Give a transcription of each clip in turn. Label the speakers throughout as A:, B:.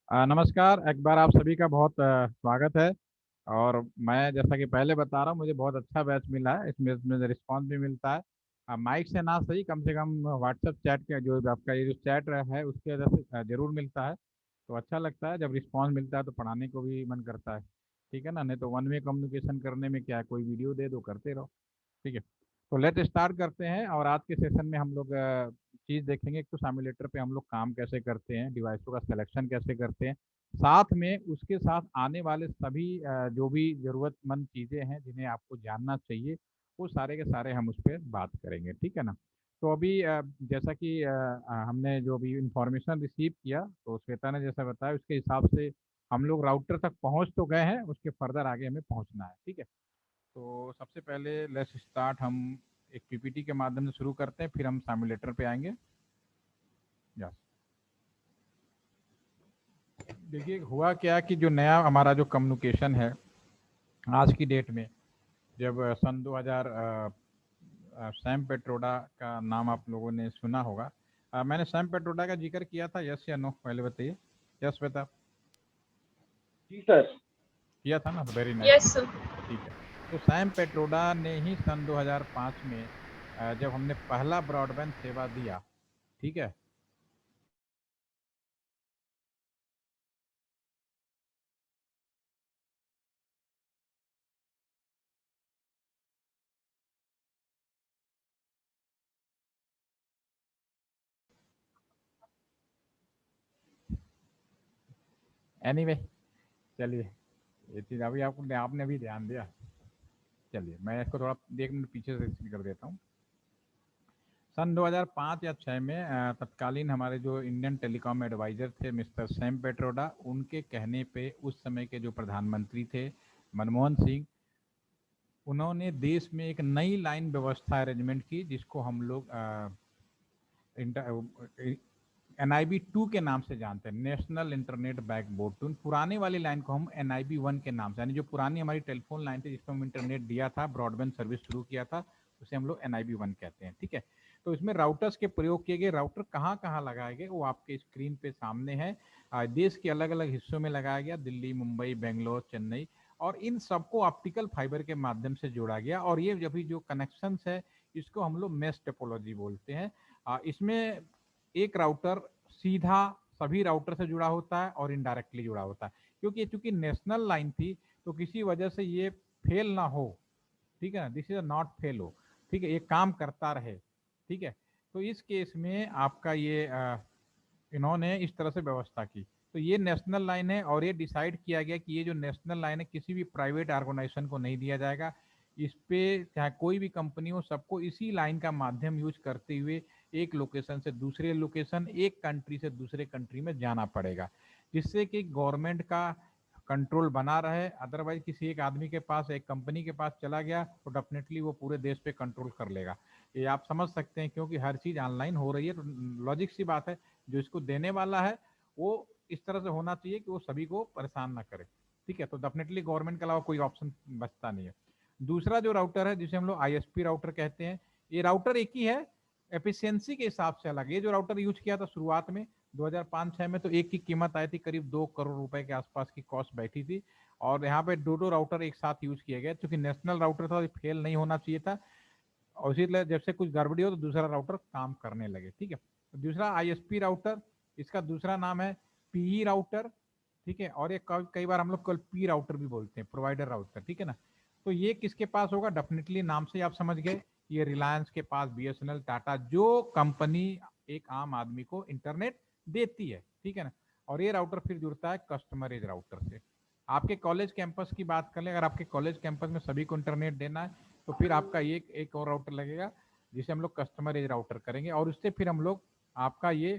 A: नमस्कार। एक बार आप सभी का बहुत स्वागत है। और मैं जैसा कि पहले बता रहा हूँ, मुझे बहुत अच्छा बैच मिला है। इसमें रिस्पांस भी मिलता है। माइक से ना सही, कम से कम व्हाट्सएप चैट के जो आपका ये जो चैट है उसके वजह से जरूर मिलता है। तो अच्छा लगता है जब रिस्पांस मिलता है, तो पढ़ाने को भी मन करता है। ठीक है ना, नहीं तो वन वे कम्युनिकेशन करने में क्या है, कोई वीडियो दे दो करते रहो। ठीक है, तो लेट स्टार्ट करते हैं। और आज के सेशन में हम लोग चीज़ देखेंगे। एक तो सिमुलेटर पे हम लोग काम कैसे करते हैं, डिवाइसों का सिलेक्शन कैसे करते हैं, साथ में उसके साथ आने वाले सभी जो भी ज़रूरतमंद चीज़ें हैं जिन्हें आपको जानना चाहिए, वो सारे के सारे हम उस पर बात करेंगे। ठीक है ना। तो अभी जैसा कि हमने जो भी इंफॉर्मेशन रिसीव किया, तो श्वेता ने जैसा बताया उसके हिसाब से हम लोग राउटर तक पहुंच तो गए हैं, उसके फर्दर आगे हमें पहुंचना है। ठीक है, तो सबसे पहले लेट्स स्टार्ट। हम एक पीपीटी के माध्यम से शुरू करते हैं, फिर हम सिमुलेटर पे आएंगे। यस, देखिए हुआ क्या कि जो नया हमारा जो कम्युनिकेशन है आज की डेट में, जब सन 2000 सैम पेट्रोडा का नाम आप लोगों ने सुना होगा। मैंने सैम पेट्रोडा का जिक्र किया था, यस या नो, पहले बताइए। यस बेटा,
B: जी सर।
A: किया था ना, वेरी नाइस।
C: Yes sir.
A: ठीक है, तो सैम पेट्रोडा ने ही सन 2005 में जब हमने पहला ब्रॉडबैंड सेवा दिया, ठीक है, एनीवे चलिए, ये चीज़ अभी आपको आपने भी ध्यान दिया। चलिए मैं इसको थोड़ा 1 मिनट पीछे से कर देता हूँ। सन 2005 या 6 में तत्कालीन हमारे जो इंडियन टेलीकॉम एडवाइज़र थे मिस्टर सैम पेट्रोडा, उनके कहने पे उस समय के जो प्रधानमंत्री थे मनमोहन सिंह, उन्होंने देश में एक नई लाइन व्यवस्था अरेंजमेंट की जिसको हम लोग NIB 2 के नाम से जानते हैं, नेशनल इंटरनेट बैकबोन। तो पुराने वाली लाइन को हम NIB 1 के नाम से, यानी जो पुरानी हमारी टेलीफोन लाइन थी जिसमें हम इंटरनेट दिया था, ब्रॉडबैंड सर्विस शुरू किया था, उसे हम लोग NIB 1 कहते हैं। ठीक है, तो इसमें राउटर्स के प्रयोग किए गए। राउटर कहाँ कहाँ लगाए गए वो आपके स्क्रीन पे सामने है। देश के अलग अलग हिस्सों में लगाया गया, दिल्ली, मुंबई, बेंगलोर, चेन्नई, और इन सबको ऑप्टिकल फाइबर के माध्यम से जोड़ा गया। और ये जब भी जो कनेक्शंस है इसको हम लोग मेश टोपोलॉजी बोलते हैं। इसमें एक राउटर सीधा सभी राउटर से जुड़ा होता है और इनडायरेक्टली जुड़ा होता है, क्योंकि ये चूंकि नेशनल लाइन थी तो किसी वजह से ये फेल ना हो। ठीक है ना, दिस इज नॉट फेल हो। ठीक है, ये काम करता रहे। ठीक है, तो इस केस में आपका ये इन्होंने इस तरह से व्यवस्था की। तो ये नेशनल लाइन है और ये डिसाइड किया गया कि ये जो नेशनल लाइन है किसी भी प्राइवेट ऑर्गेनाइजेशन को नहीं दिया जाएगा। इस पे चाहे कोई भी कंपनी हो, सबको इसी लाइन का माध्यम यूज करते हुए एक लोकेशन से दूसरे लोकेशन, एक कंट्री से दूसरे कंट्री में जाना पड़ेगा, जिससे कि गवर्नमेंट का कंट्रोल बना रहे। अदरवाइज किसी एक आदमी के पास, एक कंपनी के पास चला गया तो डेफिनेटली वो पूरे देश पे कंट्रोल कर लेगा। ये आप समझ सकते हैं, क्योंकि हर चीज़ ऑनलाइन हो रही है, तो लॉजिक सी बात है, जो इसको देने वाला है वो इस तरह से होना चाहिए कि वो सभी को परेशान ना करे। ठीक है, तो डेफिनेटली गवर्नमेंट के अलावा कोई ऑप्शन बचता नहीं है। दूसरा जो राउटर है जिसे हम लोग ISP राउटर कहते हैं, ये राउटर एक ही है, एफिशिएंसी के हिसाब से अलग। ये जो राउटर यूज किया था शुरुआत में 2005-6 में, तो एक की कीमत आई थी करीब 2 करोड़ रुपए के आसपास की कॉस्ट बैठी थी। और यहाँ पे दो दो राउटर एक साथ यूज किए गए, क्योंकि नेशनल राउटर था, फेल नहीं होना चाहिए था। और इसीलिए जब से कुछ गड़बड़ी हो तो दूसरा राउटर काम करने लगे। ठीक है, तो दूसरा ISP राउटर, इसका दूसरा नाम है PE राउटर। ठीक है, और ये कई बार हम लोग कल P राउटर भी बोलते हैं, प्रोवाइडर राउटर। ठीक है ना, तो ये किसके पास होगा, डेफिनेटली नाम से आप समझ गए, ये रिलायंस के पास, BSNL, टाटा, जो कंपनी एक आम आदमी को इंटरनेट देती है। ठीक है ना, और ये राउटर फिर जुड़ता है कस्टमर एज राउटर से। आपके कॉलेज कैंपस की बात कर लें, अगर आपके कॉलेज कैंपस में सभी को इंटरनेट देना है तो फिर आपका ये एक और राउटर लगेगा जिसे हम लोग कस्टमर एज राउटर करेंगे, और उससे फिर हम लोग आपका ये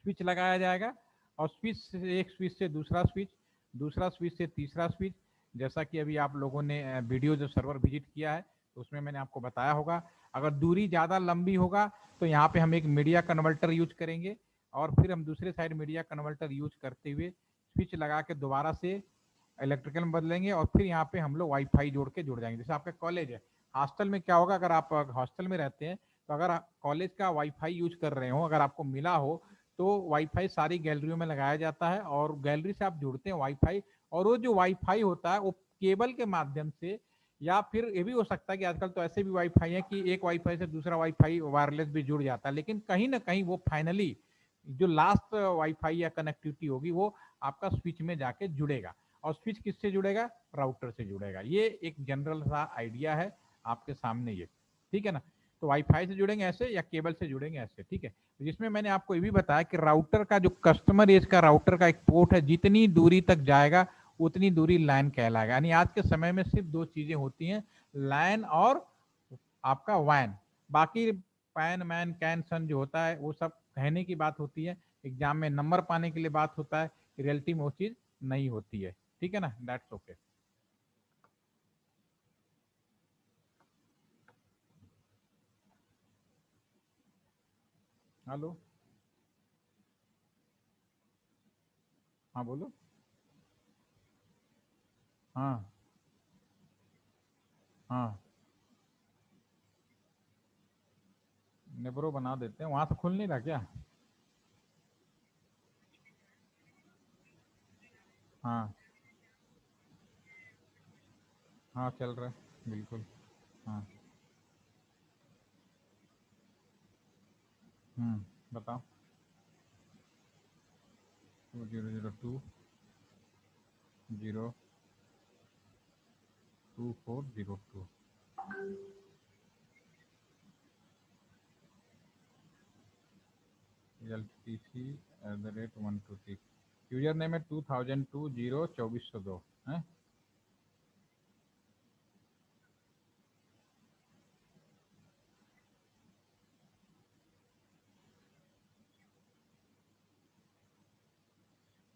A: स्विच लगाया जाएगा। और स्विच से, एक स्विच से दूसरा स्विच, दूसरा स्विच से तीसरा स्विच। जैसा कि अभी आप लोगों ने वीडियो जो सर्वर विजिट किया है तो उसमें मैंने आपको बताया होगा, अगर दूरी ज़्यादा लंबी होगा तो यहाँ पे हम एक मीडिया कन्वर्टर यूज करेंगे, और फिर हम दूसरे साइड मीडिया कन्वर्टर यूज करते हुए स्विच लगा के दोबारा से इलेक्ट्रिकल में बदलेंगे, और फिर यहाँ पे हम लोग वाईफाई जोड़ के जुड़ जाएंगे। जैसे आपका कॉलेज है, हॉस्टल में क्या होगा, अगर आप हॉस्टल में रहते हैं तो अगर कॉलेज का वाईफाई यूज कर रहे हो, अगर आपको मिला हो, तो वाईफाई सारी गैलरियों में लगाया जाता है और गैलरी से आप जुड़ते हैं वाईफाई, और वो जो वाईफाई होता है वो केबल के माध्यम से, या फिर ये भी हो सकता है कि आजकल तो ऐसे भी वाईफाई है कि एक वाईफाई से दूसरा वाईफाई वायरलेस भी जुड़ जाता है, लेकिन कहीं ना कहीं वो फाइनली जो लास्ट वाईफाई या कनेक्टिविटी होगी वो आपका स्विच में जाके जुड़ेगा। और स्विच किससे जुड़ेगा? राउटर से जुड़ेगा। ये एक जनरल सा आइडिया है आपके सामने ये, ठीक है ना। तो वाईफाई से जुड़ेंगे ऐसे या केबल से जुड़ेंगे ऐसे, ठीक है। जिसमें मैंने आपको ये भी बताया कि राउटर का जो कस्टमर एज का राउटर का एक पोर्ट है, जितनी दूरी तक जाएगा उतनी दूरी लाइन कहलाएगा। यानी आज के समय में सिर्फ दो चीजें होती हैं, लैन और आपका वैन। बाकी पैन मैन कैन सन जो होता है वो सब कहने की बात होती है, एग्जाम में नंबर पाने के लिए बात होता है, रियलिटी में वो चीज नहीं होती है, ठीक है ना। That's okay. हेलो, हाँ बोलो। हाँ हाँ, नेब्रो बना देते हैं, वहां से खुल नहीं रहा क्या? हाँ हाँ, चल रहा है बिल्कुल। हाँ, बताओ। 2002 02402। LTC@123। यूजर नेम है 2002 02402 है।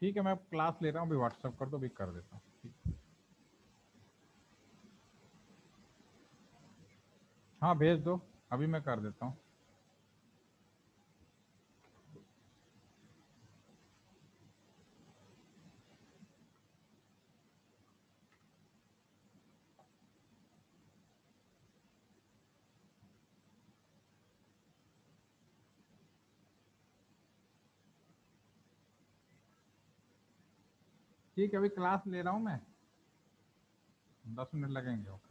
A: ठीक है, मैं क्लास ले रहा हूँ, अभी व्हाट्सअप कर दो, अभी कर देता हूँ, ठीक। हाँ भेज दो, अभी मैं कर देता हूँ। ठीक है, अभी क्लास ले रहा हूँ मैं, 10 मिनट लगेंगे, ओके।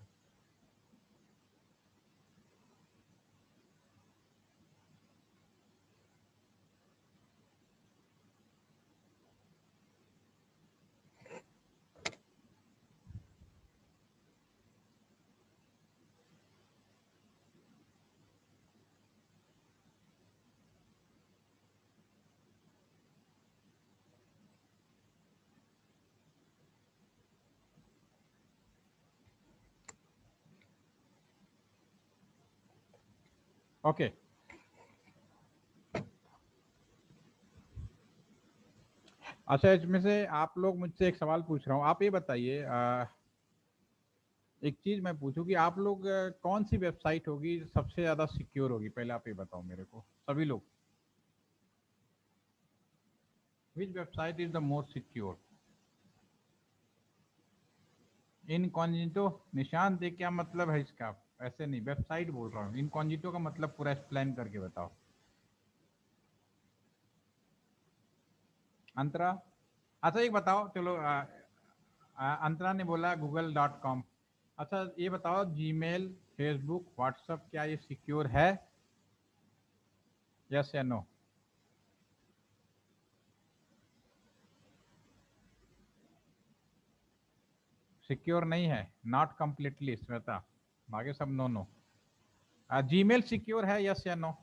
A: ओके, अच्छा इसमें से आप लोग मुझसे एक सवाल पूछ रहा हूँ, आप ये बताइए, एक चीज मैं पूछूं कि आप लोग कौन सी वेबसाइट होगी सबसे ज्यादा सिक्योर होगी, पहले आप ये बताओ मेरे को, सभी लोग, which website is the most secure? Incognito? निशान दे, क्या मतलब है इसका? ऐसे नहीं, वेबसाइट बोल रहा हूँ, इनकॉग्निटो का मतलब पूरा एक्सप्लेन करके बताओ। अंतरा? अच्छा एक बताओ, चलो अंतरा ने बोला google.com। अच्छा ये बताओ, जीमेल, फेसबुक, व्हाट्सएप, क्या ये सिक्योर है? यस या नो? सिक्योर नहीं है, नॉट कंप्लीटली श्वेता, बाकी सब नो नो। जीमेल सिक्योर है, यस या नो?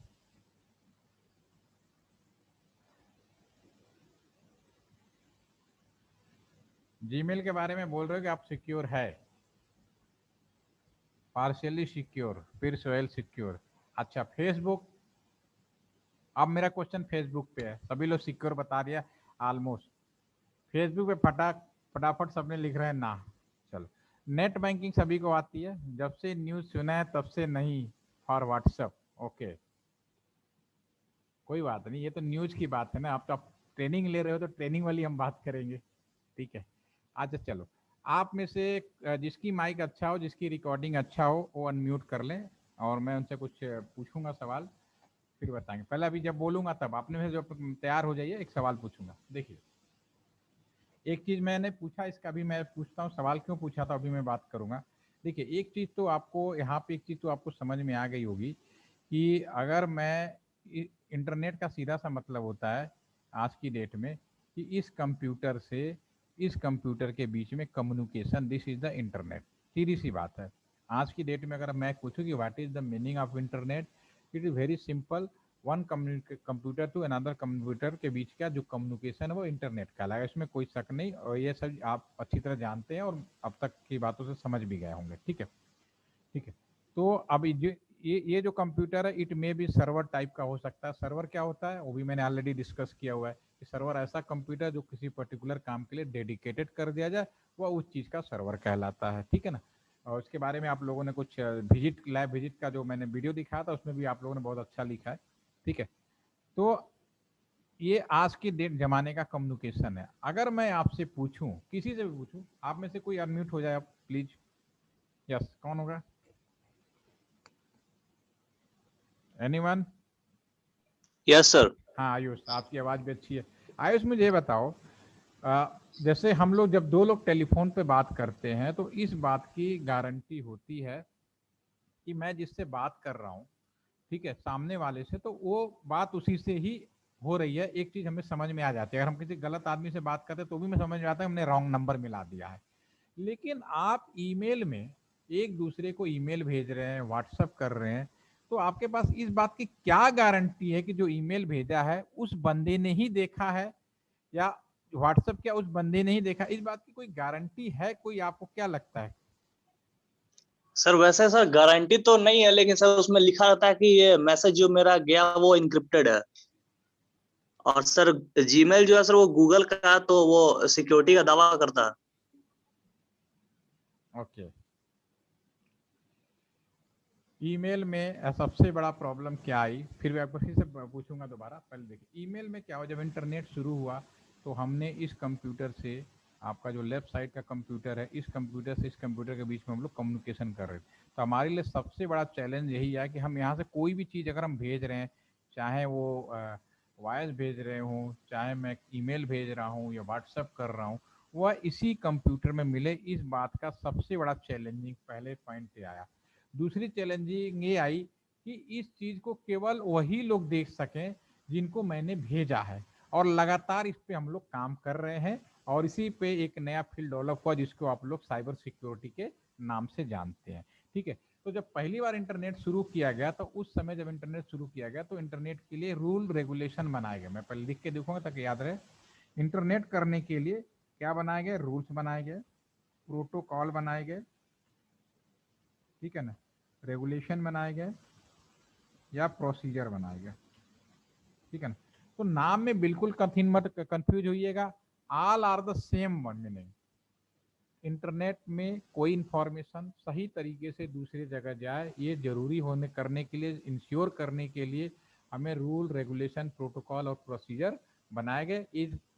A: जीमेल के बारे में बोल रहे हो कि आप सिक्योर है? पार्शियली सिक्योर, फिर सोयल सिक्योर। अच्छा फेसबुक? अब मेरा क्वेश्चन फेसबुक पे है, सभी लोग सिक्योर बता दिया ऑलमोस्ट। फेसबुक पे फटाफट सबने लिख रहे हैं ना। चलो, नेट बैंकिंग सभी को आती है, जब से न्यूज सुना है तब से नहीं, फॉर व्हाट्सएप। ओके, कोई बात नहीं, ये तो न्यूज की बात है ना, आप ट्रेनिंग ले रहे हो तो ट्रेनिंग वाली हम बात करेंगे, ठीक है। अच्छा चलो, आप में से जिसकी माइक अच्छा हो, जिसकी रिकॉर्डिंग अच्छा हो, वो अनम्यूट कर लें, और मैं उनसे कुछ पूछूंगा सवाल। फिर बताएंगे। पहले अभी जब बोलूंगा तब आपने में जब तैयार हो जाइए, एक सवाल पूछूंगा। देखिए, एक चीज मैंने पूछा, इसका भी मैं पूछता हूँ, सवाल क्यों पूछा था अभी मैं बात करूंगा। देखिए, एक चीज तो आपको यहाँ पे, एक चीज तो आपको समझ में आ गई होगी कि अगर मैं इंटरनेट का सीधा सा मतलब होता है आज की डेट में कि इस कंप्यूटर से इस कंप्यूटर के बीच में communication, this is the internet. सीधी सी बात है। आज की डेट में अगर मैं पूछूं कि what is the meaning of internet, it is very simple. One computer to another computer के बीच का जो कम्युनिकेशन है वो इंटरनेट कहलाएगा, इसमें कोई शक नहीं। और ये सब आप अच्छी तरह जानते हैं और अब तक की बातों से समझ भी गए होंगे। ठीक है, ठीक है। तो अब ये जो कंप्यूटर है, इट में भी सर्वर टाइप का हो सकता है। सर्वर क्या होता है वो भी मैंने ऑलरेडी डिस्कस किया हुआ है कि सर्वर ऐसा कंप्यूटर जो किसी पर्टिकुलर काम के लिए डेडिकेटेड कर दिया जाए, वह उस चीज़ का सर्वर कहलाता है। ठीक है ना। और उसके बारे में आप लोगों ने कुछ विजिट, लैब विजिट का जो मैंने वीडियो दिखाया था उसमें भी आप लोगों ने बहुत अच्छा लिखा है। ठीक है। तो ये आज के डेट जमाने का कम्युनिकेशन है। अगर मैं आपसे पूछूं, किसी से भी पूछूं, आप में से कोई अनम्यूट हो जाए आप प्लीज। यस, कौन होगा? एनीवन?
C: Yes sir.
A: हाँ आयुष, आपकी आवाज़ भी अच्छी है। आयुष मुझे ये बताओ, जैसे हम लोग जब दो लोग टेलीफोन पे बात करते हैं तो इस बात की गारंटी होती है कि मैं जिससे बात कर रहा हूँ, ठीक है, सामने वाले से, तो वो बात उसी से ही हो रही है। एक चीज़ हमें समझ में आ जाती है, अगर हम किसी गलत आदमी से बात करते हैं तो भी मैं समझ में आता है हमने रॉन्ग नंबर मिला दिया है। लेकिन आप ईमेल में एक दूसरे को ईमेल भेज रहे हैं, व्हाट्सअप कर रहे हैं, तो आपके पास इस बात की क्या गारंटी है कि जो ईमेल भेजा है उस बंदे ने ही देखा है, या व्हाट्सएप क्या उस बंदे ने ही देखा? इस बात की कोई गारंटी है कोई? आपको क्या लगता है?
C: सर वैसे सर गारंटी तो नहीं है, लेकिन सर उसमें लिखा रहता है कि ये मैसेज जो मेरा गया वो इनक्रिप्टेड है। और सर जीमेल जो है सर वो गूगल का है, तो वो सिक्योरिटी का दावा करता है।
A: ओके। ईमेल में सबसे बड़ा प्रॉब्लम क्या आई, फिर मैं आपको फिर से पूछूंगा दोबारा। पहले देखिए, ईमेल में क्या हुआ, जब इंटरनेट शुरू हुआ तो हमने इस कंप्यूटर से, आपका जो लेफ्ट साइड का कंप्यूटर है, इस कंप्यूटर से इस कंप्यूटर के बीच में हम लोग कम्युनिकेशन कर रहे थे। तो हमारे लिए सबसे बड़ा चैलेंज यही है कि हम यहाँ से कोई भी चीज़ अगर हम भेज रहे हैं, चाहे वो वॉइस भेज रहे हों, चाहे मैं ईमेल भेज रहा हूँ या व्हाट्सअप कर रहा हूँ, वह इसी कंप्यूटर में मिले। इस बात का सबसे बड़ा चैलेंजिंग पहले पॉइंट पे आया। दूसरी चैलेंजिंग ये आई कि इस चीज़ को केवल वही लोग देख सकें जिनको मैंने भेजा है। और लगातार इस पे हम लोग काम कर रहे हैं और इसी पे एक नया फील्ड डेवलप हुआ जिसको आप लोग साइबर सिक्योरिटी के नाम से जानते हैं। ठीक है। तो जब पहली बार इंटरनेट शुरू किया गया, तो उस समय जब इंटरनेट शुरू किया गया तो इंटरनेट के लिए रूल रेगुलेशन बनाए गए। मैं पहले लिख के देखूंगा ताकि याद रहे। इंटरनेट करने के लिए क्या बनाए गए? रूल्स बनाए गए, प्रोटोकॉल बनाए गए, ठीक है ना, रेगुलेशन बनाए गए या प्रोसीजर बनाए गए। ठीक है ना। तो नाम में बिल्कुल कठिन मत कंफ्यूज होइएगा, all are the same meaning. Internet में कोई इंफॉर्मेशन सही तरीके से दूसरी जगह जाए, ये जरूरी होने करने के लिए, इंश्योर करने के लिए हमें रूल रेगुलेशन प्रोटोकॉल और प्रोसीजर बनाए गए।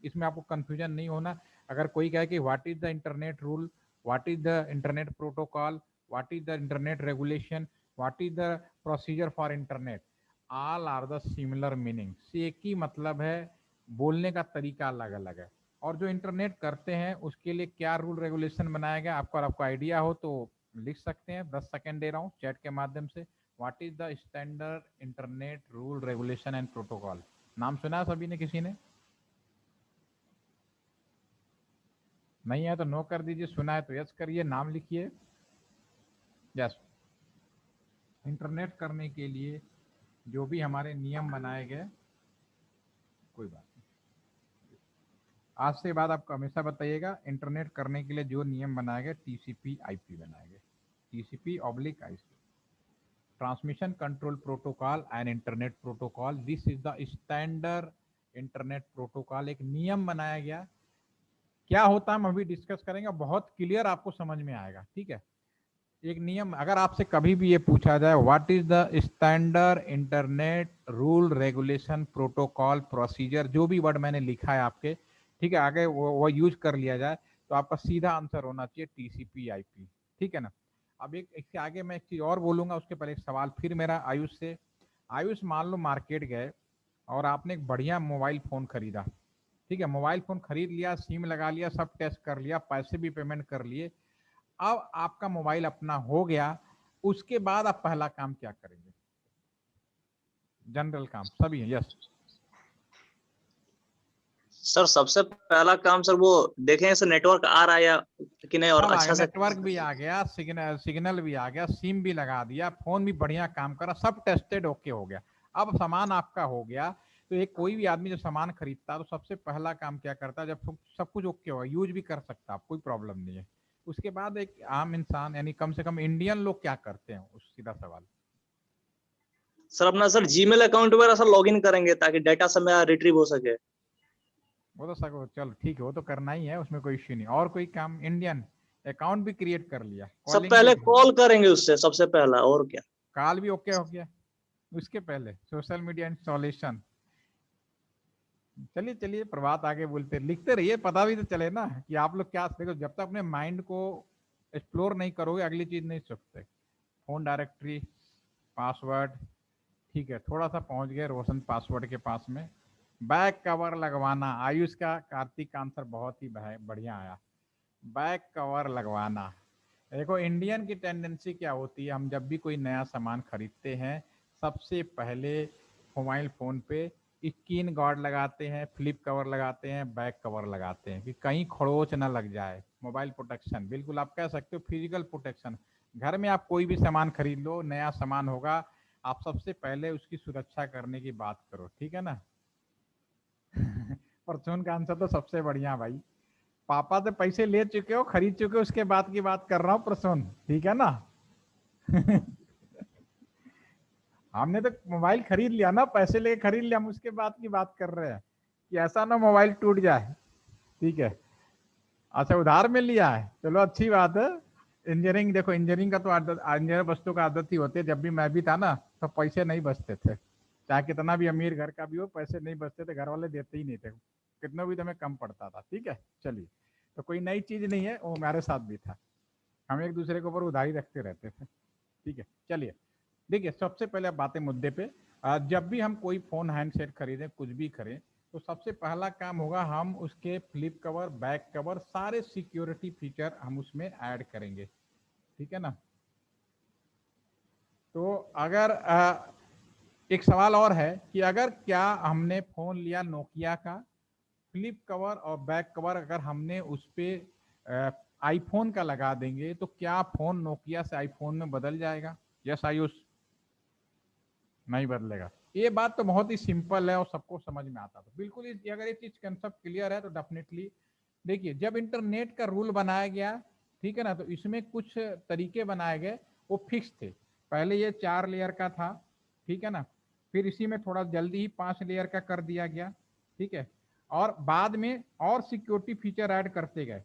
A: इसमें आपको कंफ्यूजन नहीं होना। अगर कोई कहे कि what is the internet rule, what is the internet protocol, what is the internet regulation, what is the procedure for internet, all are the similar meaning. एक ही मतलब है, बोलने का तरीका अलग अलग है। और जो इंटरनेट करते हैं उसके लिए क्या रूल रेगुलेशन बनाया गया, आपको आइडिया हो तो लिख सकते हैं। 10 सेकेंड दे रहा हूँ चैट के माध्यम से। What is the standard internet rule regulation and protocol? नाम सुना सभी ने? किसी ने नहीं है तो नो कर दीजिए, सुना है तो यस करिए, नाम लिखिए। यस। इंटरनेट करने के लिए जो भी हमारे नियम बनाए गए, कोई बात नहीं, आज से बाद आपको हमेशा बताइएगा, इंटरनेट करने के लिए जो नियम बनाए गए, टीसीपी आईपी बनाए गए, TCP oblique IP, transmission control protocol and internet protocol. This is the standard internet protocol. एक नियम बनाया गया, क्या होता है हम अभी डिस्कस करेंगे, बहुत क्लियर आपको समझ में आएगा। ठीक है। एक नियम, अगर आपसे कभी भी ये पूछा जाए what is the standard internet rule regulation protocol procedure, जो भी वर्ड मैंने लिखा है आपके, ठीक है, आगे वो यूज कर लिया जाए, तो आपका सीधा आंसर होना चाहिए टीसीपी आईपी। ठीक है ना। अब एक इसके आगे मैं एक चीज और बोलूंगा, उसके पहले एक सवाल फिर मेरा आयुष से। आयुष मान लो मार्केट गए और आपने एक बढ़िया मोबाइल फोन खरीदा, ठीक है, मोबाइल फोन खरीद लिया, सिम लगा लिया, सब टेस्ट कर लिया, पैसे भी पेमेंट कर लिए, अब आपका मोबाइल अपना हो गया, उसके बाद आप पहला काम क्या करेंगे? जनरल काम सभी है, यस।
C: सर सबसे पहला काम सर वो देखें से नेटवर्क आ रहा है या कि नहीं, और
A: सब आ गया,
C: अच्छा से
A: नेटवर्क भी आ गया, सिग्नल भी आ गया, सिम भी लगा दिया, फोन भी बढ़िया काम कर रहा, सब टेस्टेड ओके हो गया, अब सामान आपका हो गया। तो एक कोई भी आदमी जो सामान खरीदता है तो सबसे पहला काम क्या करता है? जब सब कुछ ओके होगा, यूज भी कर सकता है, कोई प्रॉब्लम नहीं है, उसके बाद एक आम इंसान यानी कम से कम इंडियन लोग क्या करते हैं, उस सीधा सवाल।
C: सर अपना सर जीमेल अकाउंट वगैरह सर लॉगिन करेंगे ताकि डाटा समय रिट्रीव हो सके।
A: वो तो सको, चलो ठीक है, वो तो करना ही है, उसमें कोई इश्यू नहीं। और कोई काम? इंडियन अकाउंट भी क्रिएट कर लिया,
C: सब
A: कॉलिंग भी,
C: पहले कॉल करेंगे उससे सबसे पहला, और क्या।
A: कॉल भी ओके हो गया, उसके पहले सोशल मीडिया इंस्टॉलेशन। चलिए चलिए, प्रभात आगे बोलते, लिखते रहिए, पता भी तो चले ना कि आप लोग क्या। देखो, जब तक अपने माइंड को एक्सप्लोर नहीं करोगे अगली चीज नहीं सोचते। फोन डायरेक्टरी, पासवर्ड, ठीक है, थोड़ा सा पहुंच गए रोशन पासवर्ड के पास में। बैक कवर लगवाना, आयुष का कार्तिक का आंसर बहुत ही बढ़िया आया, बैक कवर लगवाना। देखो इंडियन की टेंडेंसी क्या होती है, हम जब भी कोई नया सामान खरीदते हैं सबसे पहले मोबाइल फ़ोन पे स्क्रीन गार्ड लगाते हैं, फ्लिप कवर लगाते हैं, बैक कवर लगाते हैं कि कहीं खरोच ना लग जाए। मोबाइल प्रोटेक्शन, बिल्कुल आप कह सकते हो फिजिकल प्रोटेक्शन। घर में आप कोई भी सामान खरीद लो, नया सामान होगा, आप सबसे पहले उसकी सुरक्षा करने की बात करो, ठीक है ना। परचून का आंसर तो सबसे बढ़िया भाई, पापा से पैसे ले चुके हो, खरीद चुके हो, उसके बाद की बात कर रहा हूँ प्रसून, ठीक है ना। हमने तो मोबाइल खरीद लिया ना, पैसे लेके खरीद लिया, हम उसके बाद की बात कर रहे हैं कि ऐसा ना मोबाइल टूट जाए, ठीक है। अच्छा, उधार में लिया है, चलो अच्छी बात है। इंजीनियरिंग, देखो इंजीनियरिंग का तो आदत, इंजीनियर बच्चों का आदत ही होती है, जब भी मैं भी था ना तो पैसे नहीं बचते थे, चाहे कितना भी अमीर घर का भी हो, पैसे नहीं बचते थे, घर वाले देते ही नहीं थे, कितना भी तुम्हें कम पड़ता था, ठीक है। चलिए, तो कोई नई चीज नहीं है, वो हमारे साथ भी था, हम एक दूसरे के ऊपर उधारी रखते रहते थे, ठीक है। चलिए, देखिए सबसे पहले आप बातें मुद्दे पे, जब भी हम कोई फ़ोन हैंडसेट खरीदें, कुछ भी करें, तो सबसे पहला काम होगा हम उसके फ्लिप कवर, बैक कवर, सारे सिक्योरिटी फीचर हम उसमें ऐड करेंगे, ठीक है ना। तो अगर एक सवाल और है कि अगर क्या हमने फ़ोन लिया नोकिया का, फ्लिप कवर और बैक कवर अगर हमने उस पर आईफोन का लगा देंगे तो क्या फ़ोन नोकिया से आईफोन में बदल जाएगा? यस आयुष? नहीं बदलेगा। ये बात तो बहुत ही सिंपल है और सबको समझ में आता था, बिल्कुल। अगर ये चीज कंसेप्ट क्लियर है तो डेफिनेटली, देखिए जब इंटरनेट का रूल बनाया गया, ठीक है ना, तो इसमें कुछ तरीके बनाए गए, वो फिक्स थे। पहले ये 4 लेयर का था, ठीक है ना, फिर इसी में थोड़ा जल्दी ही 5 लेयर का कर दिया गया, ठीक है, और बाद में और सिक्योरिटी फीचर ऐड करते गए,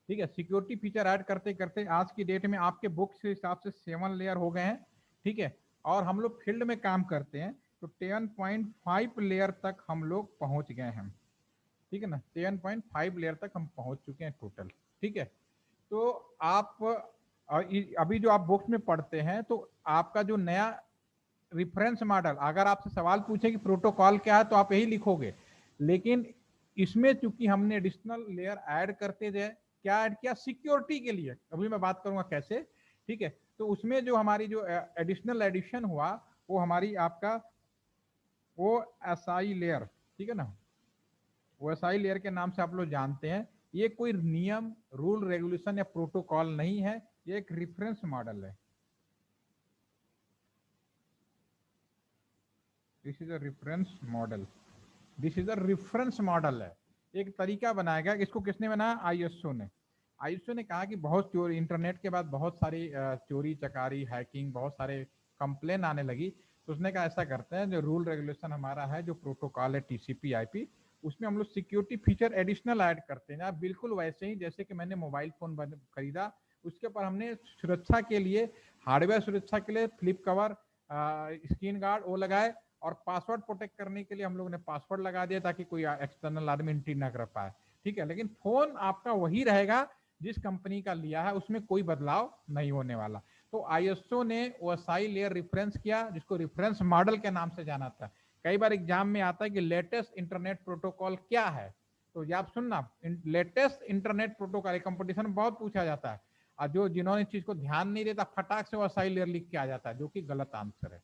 A: ठीक है। सिक्योरिटी फीचर ऐड करते करते आज की डेट में आपके बुक्स के हिसाब से 7 लेयर हो गए हैं, ठीक है। और हम लोग फील्ड में काम करते हैं तो 10.5 लेयर तक हम लोग पहुंच गए हैं, ठीक है ना, 10.5 लेयर तक हम पहुंच चुके हैं टोटल, ठीक है। तो आप अभी जो आप बुक्स में पढ़ते हैं तो आपका जो नया रिफरेंस मॉडल, अगर आपसे सवाल पूछे कि प्रोटोकॉल क्या है तो आप यही लिखोगे, लेकिन इसमें चूंकि हमने एडिशनल लेयर ऐड करते गए, क्या ऐड किया? सिक्योरिटी के लिए, अभी मैं बात करूंगा कैसे, ठीक है। तो उसमें जो हमारी जो एडिशनल एडिशन हुआ वो हमारी आपका वो एसआई लेयर, ठीक है ना, वो एसआई लेयर के नाम से आप लोग जानते हैं। ये कोई नियम, रूल, रेगुलेशन या प्रोटोकॉल नहीं है, ये एक रिफरेंस मॉडल है। This is a reference model, this is a reference model है, एक तरीका बनाया गया। इसको किसने बनाया? आईएसओ ने। आईएसओ ने कहा कि बहुत चोरी, इंटरनेट के बाद बहुत सारी चोरी चकारी, हैकिंग, बहुत सारे कंप्लेन आने लगी, तो उसने कहा ऐसा करते हैं, जो रूल रेगुलेशन हमारा है, जो प्रोटोकॉल है टीसीपी आईपी, उसमें हम लोग सिक्योरिटी फीचर एडिशनल ऐड करते हैं। आप बिल्कुल वैसे ही जैसे कि मैंने मोबाइल फोन खरीदा, उसके ऊपर हमने सुरक्षा के लिए, हार्डवेयर सुरक्षा के लिए फ्लिप कवर, स्क्रीन गार्ड वो लगाए, और पासवर्ड प्रोटेक्ट करने के लिए हम लोग ने पासवर्ड लगा दिया ताकि कोई एक्सटर्नल आदमी एंट्री ना कर पाए, ठीक है। लेकिन फोन आपका वही रहेगा जिस कंपनी का लिया है, उसमें कोई बदलाव नहीं होने वाला। तो आईएसओ ने ओएसआई लेयर रेफरेंस किया, जिसको रेफरेंस मॉडल के नाम से जाना था। कई बार एग्जाम में आता है कि लेटेस्ट इंटरनेट प्रोटोकॉल क्या है, तो ये आप सुनना, लेटेस्ट इंटरनेट प्रोटोकॉल, कंपटीशन बहुत पूछा जाता है, और जो जिन्होंने चीज को ध्यान नहीं देता फटाक से ओएसआई लेयर लिख के आ जाता है, जो कि गलत आंसर है।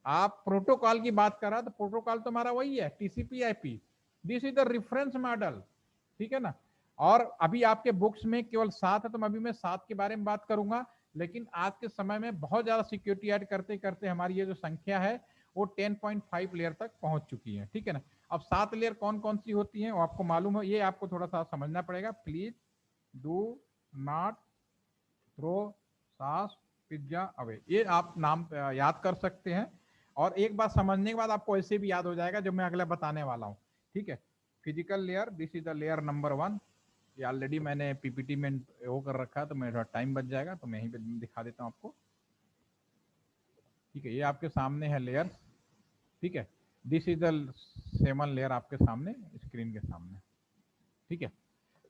A: आप प्रोटोकॉल की बात कर रहा तो प्रोटोकॉल तो हमारा वही है, TCP IP, this is the reference model, ठीक है ना। और अभी आपके बुक्स में केवल 7 है, तो अभी मैं 7 के बारे में बात करूंगा, लेकिन आज के समय में बहुत ज्यादा सिक्योरिटी ऐड करते करते हमारी ये जो संख्या है वो 10.5 लेयर तक पहुंच चुकी है, ठीक है ना। अब 7 लेयर कौन कौन सी होती हैं वो आपको मालूम हो, ये आपको थोड़ा सा समझना पड़ेगा। प्लीज डू नॉट थ्रो सास पिज्जा अवे, ये आप नाम याद कर सकते हैं, और एक बार समझने के बाद आपको ऐसे भी याद हो जाएगा जो मैं अगला बताने वाला हूँ, ठीक है। Physical layer, this is the layer number 1, ये ऑलरेडी मैंने पीपीटी में वो कर रखा है, तो मेरा टाइम बच जाएगा, तो मैं यहीं पे दिखा देता हूँ आपको, ठीक है। ये आपके सामने है लेयर, ठीक है, दिस इज द 7 लेयर आपके सामने स्क्रीन के सामने, ठीक है।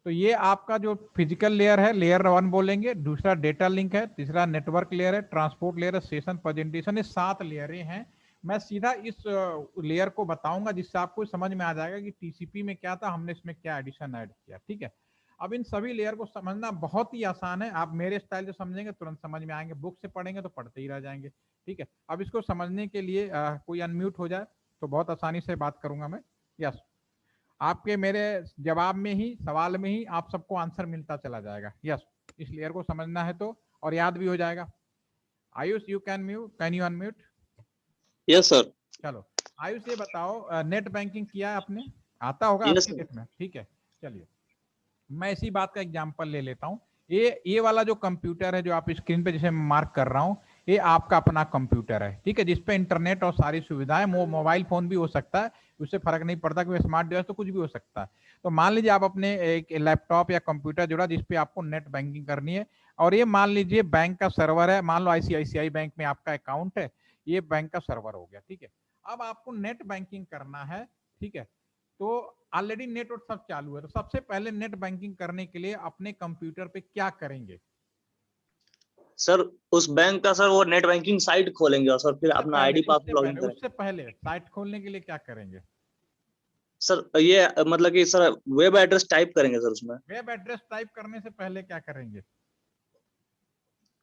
A: तो ये आपका जो फिजिकल लेयर है, लेयर 1 बोलेंगे, दूसरा डेटा लिंक है, तीसरा नेटवर्क लेयर है, ट्रांसपोर्ट लेयर है, सेशन प्रेजेंटेशन, ये 7 लेयरें हैं। मैं सीधा इस लेयर को बताऊंगा जिससे आपको समझ में आ जाएगा कि टीसीपी में क्या था, हमने इसमें क्या एडिशन ऐड किया, ठीक है। अब इन सभी लेयर को समझना बहुत ही आसान है, आप मेरे स्टाइल से समझेंगे तुरंत समझ में आएंगे, बुक से पढ़ेंगे तो पढ़ते ही रह जाएंगे, ठीक है। अब इसको समझने के लिए कोई अनम्यूट हो जाए तो बहुत आसानी से बात करूंगा मैं। यस, आपके मेरे जवाब में ही, सवाल में ही आप सबको आंसर मिलता चला जाएगा। यस, इस लेयर को समझना है तो, और याद भी हो जाएगा। Ayush you can you unmute?
C: Yes sir.
A: चलो आयुष ये बताओ, नेट बैंकिंग किया है आपने, आता होगा आज
C: यस
A: की
C: सर।
A: डेट में, ठीक है। चलिए मैं इसी बात का एग्जांपल ले लेता हूँ। ये वाला जो कंप्यूटर है जो आप स्क्रीन पे जैसे मार्क कर रहा हूँ, ये आपका अपना कंप्यूटर है, ठीक है, जिसपे इंटरनेट और सारी सुविधाएं, मोबाइल फोन भी हो सकता है, उससे फर्क नहीं पड़ता कि स्मार्ट डिवाइस तो कुछ भी हो सकता है। तो मान लीजिए आप अपने एक लैपटॉप या कंप्यूटर जुड़ा जिसपे आपको नेट बैंकिंग करनी है, और ये मान लीजिए बैंक का सर्वर है, मान लो आईसीआईसीआई बैंक में आपका अकाउंट है, ये बैंक का सर्वर हो गया, ठीक है। अब आपको नेट बैंकिंग करना है, ठीक है, तो ऑलरेडी नेटवर्क सब चालू है, तो सबसे पहले नेट बैंकिंग करने के लिए अपने कंप्यूटर पे क्या करेंगे?
C: सर उस बैंक का सर वो नेट बैंकिंग साइट खोलेंगे और सर फिर अपना आईडी पासवर्ड लॉगिन करेंगे।
A: उससे पहले साइट खोलने के लिए क्या करेंगे?
C: सर ये मतलब कि सर वेब एड्रेस टाइप करेंगे सर उसमें।
A: वेब एड्रेस टाइप करने से पहले क्या करेंगे?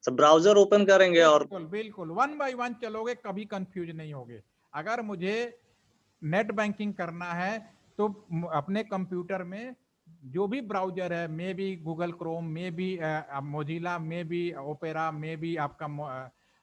C: सर ब्राउजर ओपन करेंगे और
A: बिल्कुल बिल्कुल, 1 बाय 1 चलोगे, कभी कंफ्यूज नहीं होगे। अगर मुझे नेट बैंकिंग करना है तो अपने कंप्यूटर में जो भी ब्राउजर है, may be Google Chrome, may be Mozilla, may be opera, may be आपका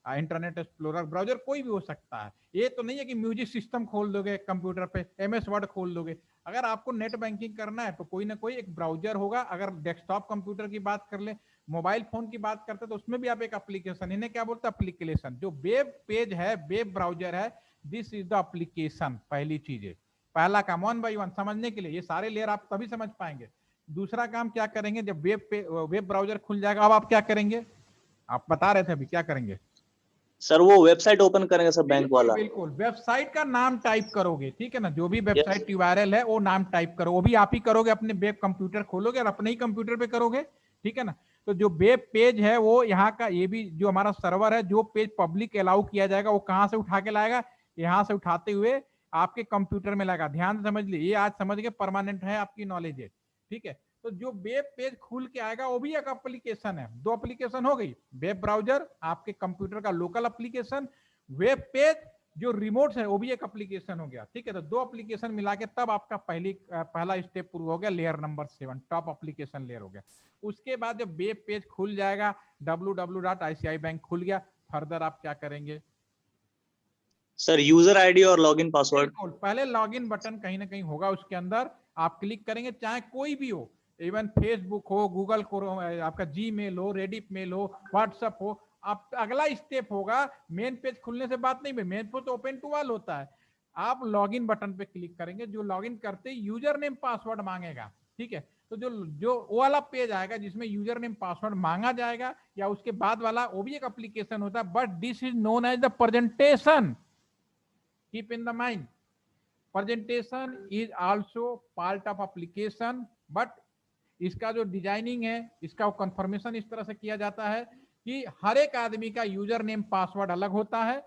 A: इंटरनेट एक्सप्लोरर ब्राउजर, कोई भी हो सकता है। ये तो नहीं है कि म्यूजिक सिस्टम खोल दोगे कंप्यूटर पे, एमएस वर्ड खोल दोगे। अगर आपको नेट बैंकिंग करना है तो कोई ना कोई एक ब्राउजर होगा। अगर डेस्कटॉप कंप्यूटर की बात कर ले, मोबाइल फोन की बात करते तो उसमें भी आप एक एप्लीकेशन, इन्हें क्या बोलते हैं, एप्लीकेशन, जो वेब पेज है, वेब ब्राउजर है, दिस इज द एप्लीकेशन। पहली चीज है, पहला काम 1 बाय 1 समझने के लिए, ये सारे लेयर आप तभी समझ पाएंगे। दूसरा काम क्या करेंगे, जब वेब ब्राउजर खुल जाएगा, अब आप क्या करेंगे? आप बता रहे थे अभी, क्या करेंगे?
C: सर वो वेबसाइट ओपन करेंगे सर बैंक
A: बिल्कुल
C: वाला।
A: बिल्कुल, वेबसाइट का नाम टाइप करोगे, ठीक है ना, जो भी
C: यस
A: वेबसाइट यूआरएल है वो नाम टाइप करो, वो भी आप ही करोगे, अपने वेब कंप्यूटर खोलोगे और अपने ही कंप्यूटर पे करोगे, ठीक है ना। तो जो वेब पेज है वो यहाँ का, ये भी जो हमारा सर्वर है, जो पेज पब्लिक अलाउ किया जाएगा वो कहाँ से उठा के लाएगा? यहाँ से उठाते हुए आपके कंप्यूटर में लगा। ध्यान से समझ लीजिए, ये आज समझ के परमानेंट है, आपकी नॉलेज है, ठीक है। तो जो वेब पेज खुल के आएगा वो भी एक एप्लीकेशन है। 2 एप्लीकेशन हो गई, वेब ब्राउजर आपके कंप्यूटर का लोकल एप्लीकेशन, वेब पेज जो रिमोट है वो भी एक एप्लीकेशन हो गया, ठीक है। तो 2 एप्लीकेशन मिला के तब आपका पहला स्टेप पूरा हो गया, layer number 7, top application layer हो गया। उसके बाद जब वेब पेज खुल जाएगा, www.ICICI खुल गया, फर्दर आप क्या करेंगे?
C: सर यूजर आईडी और लॉगिन पासवर्ड।
A: बिल्कुल, पहले लॉगिन बटन कहीं ना कहीं होगा उसके अंदर, आप क्लिक करेंगे, चाहे कोई भी हो, इवन फेसबुक हो, गूगल क्रोम, आपका जीमेल हो, रेडिट मेल हो, व्हाट्सएप हो। आप अगला स्टेप होगा, मेन पेज खुलने से बात नहीं, मेन पेज तो ओपन टू ऑल होता है। आप लॉगिन बटन पे क्लिक करेंगे, जो लॉगिन करते ही यूजर नेम पासवर्ड मांगेगा, ठीक है। तो जो जो वो वाला पेज आएगा जिसमें यूजर नेम पासवर्ड मांगा जाएगा, या उसके बाद वाला, वो भी एक एप्लीकेशन होता है, but this is known as the presentation. Keep in the mind, presentation is also part of application, but इसका जो डिजाइनिंग है, इसका कंफर्मेशन इस तरह से किया जाता है कि हर एक आदमी का यूजर नेम पासवर्ड अलग होता है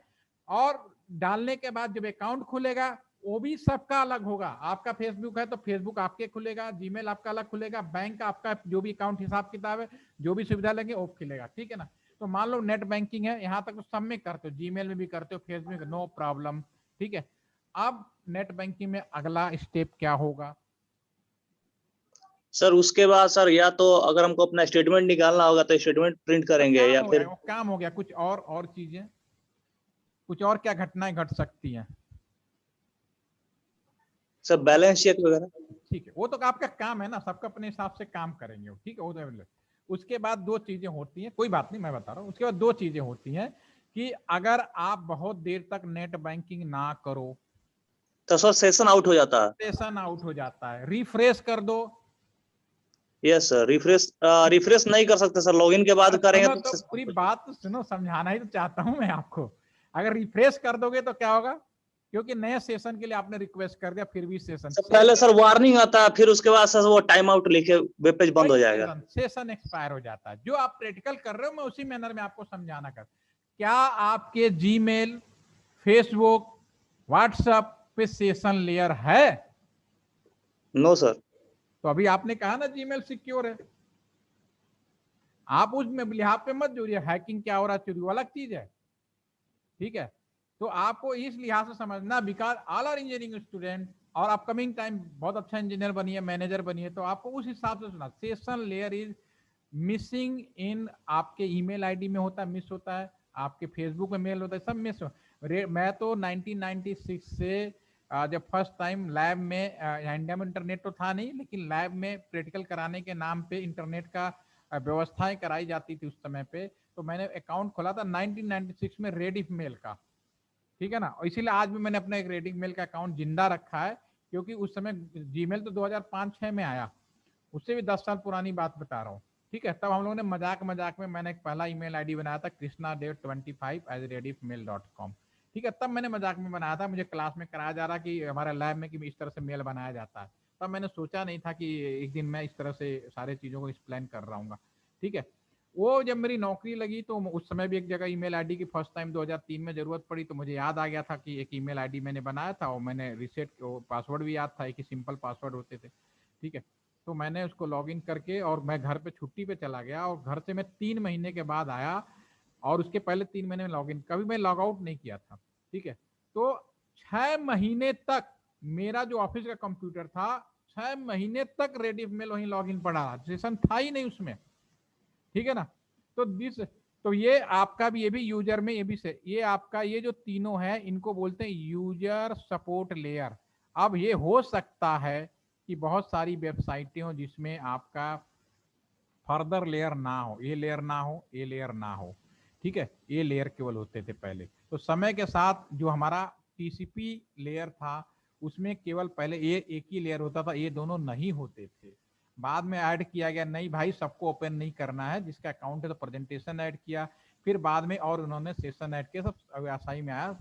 A: और डालने के बाद जब अकाउंट खुलेगा वो भी सबका अलग होगा। आपका फेसबुक है तो फेसबुक आपके खुलेगा, जीमेल आपका अलग खुलेगा, बैंक का आपका जो भी अकाउंट हिसाब किताब है, जो भी सुविधा लगे वो खुलेगा, ठीक है ना। तो मान लो नेट बैंकिंग है, यहाँ तक तो सब में करते हो, जीमेल में भी करते हो, फेसबुक, नो प्रॉब्लम, ठीक है। अब नेट बैंकिंग में अगला स्टेप क्या होगा?
C: सर उसके बाद सर या तो अगर हमको अपना स्टेटमेंट निकालना होगा तो स्टेटमेंट प्रिंट करेंगे या फिर
A: काम हो गया, कुछ और चीजें, कुछ और क्या घटनाएं घट सकती हैं?
C: सर बैलेंस चेक वगैरह।
A: ठीक है, वो तो आपका काम है ना, सबका अपने हिसाब से काम करेंगे, ठीक है, वो तो। उसके बाद दो चीजें होती हैं, कोई बात नहीं मैं बता रहा हूँ। उसके बाद दो चीजें होती हैं कि अगर आप बहुत देर तक नेट बैंकिंग ना करो
C: तो सर सेशन आउट हो जाता है।
A: सेशन आउट हो जाता है, रिफ्रेश कर दो।
C: यस सर, रिफ्रेश नहीं कर सकते सर, लॉगिन के बाद करेंगे
A: सुनो तो पूरी बात तो सुनो, समझाना ही तो चाहता हूं मैं आपको। अगर रिफ्रेश कर दोगे तो क्या होगा, क्योंकि नए सेशन के लिए आपने रिक्वेस्ट कर दिया, फिर भी सेशन
C: पहले सर वार्निंग आता है, फिर उसके बाद सर वो टाइम आउट लिखे वेब पेज बंद हो जाएगा,
A: सेशन एक्सपायर हो जाता है। जो आप प्रैक्टिकल कर रहे हो मैं उसी मैनर में आपको समझाना कर। क्या आपके जीमेल, फेसबुक, व्हाट्सएप पे सेशन लेयर है?
C: No sir.
A: तो अभी आपने कहा ना जीमेल सिक्योर है, आप उसमें लिहाज पे मत जोड़िए, हैकिंग क्या हो रहा है, चोरी वो अलग चीज है, ठीक है। तो आपको इस लिहाज से समझना, because all are engineering student और अपकमिंग टाइम बहुत अच्छा इंजीनियर बनिए, मैनेजर बनिए, तो आपको उस हिसाब से सुना। Session layer is missing in आपके ईमेल आईडी में होता है, मिस होता है, आपके फेसबुक में मेल होता है, सब मिस हो। मैं तो 1996 से जब फर्स्ट टाइम लैब में, इंडिया में इंटरनेट तो था नहीं, लेकिन लैब में प्रैक्टिकल कराने के नाम पे इंटरनेट का व्यवस्थाएं कराई जाती थी उस समय पे, तो मैंने अकाउंट खोला था 1996 में रेडिफ मेल का, ठीक है ना। और इसीलिए आज भी मैंने अपना एक रेडिफ मेल का अकाउंट जिंदा रखा है, क्योंकि उस समय जीमेल तो 2005-6 में आया, उससे भी 10 साल पुरानी बात बता रहा हूँ, ठीक है। तब हम लोगों ने मजाक मजाक में मैंने एक पहला ईमेल आईडी बनाया था, krishnadev25@rediffmail.com, ठीक है। तब मैंने मजाक में बनाया था, मुझे क्लास में कराया जा रहा कि हमारे लैब में कि इस तरह से मेल बनाया जाता है। तब मैंने सोचा नहीं था कि एक दिन मैं इस तरह से सारे चीज़ों को एक्सप्लेन कर रहा हूँ, ठीक है। वो जब मेरी नौकरी लगी तो उस समय भी एक जगह ईमेल आईडी की फर्स्ट टाइम 2003 में जरूरत पड़ी, तो मुझे याद आ गया था कि एक ईमेल आईडी मैंने बनाया था और मैंने रीसेट पासवर्ड भी याद था, एक ही सिंपल पासवर्ड होते थे, ठीक है। तो मैंने उसको लॉगिन करके और मैं घर पे छुट्टी पे चला गया, और घर से मैं 3 महीने के बाद आया, और उसके पहले 3 महीने में लॉगिन कभी मैं लॉग आउट नहीं किया था, ठीक है। तो 6 महीने तक मेरा जो ऑफिस का कंप्यूटर था, 6 महीने तक रेडिफ मेल वहीं लॉगिन पड़ा रहा, सेशन था ही नहीं उसमें, ठीक है ना। तो ये आपका भी, ये भी यूजर में, ये भी से ये आपका ये जो तीनों है इनको बोलते हैं यूजर सपोर्ट लेयर। अब ये हो सकता है कि बहुत सारी वेबसाइटें हो जिसमें आपका फर्दर लेयर ना हो, ये लेयर ना हो, ये लेयर ना हो, ठीक है। ये लेयर केवल होते थे पहले। तो समय के साथ जो हमारा टीसीपी लेयर था उसमें केवल पहले ये एक ही लेयर होता था, ये दोनों नहीं होते थे। बाद में ऐड किया गया, नहीं भाई सबको ओपन नहीं करना है, जिसका अकाउंट है तो प्रेजेंटेशन ऐड किया, फिर बाद में और उन्होंने सेशन ऐड किया, सब आसाई में आया।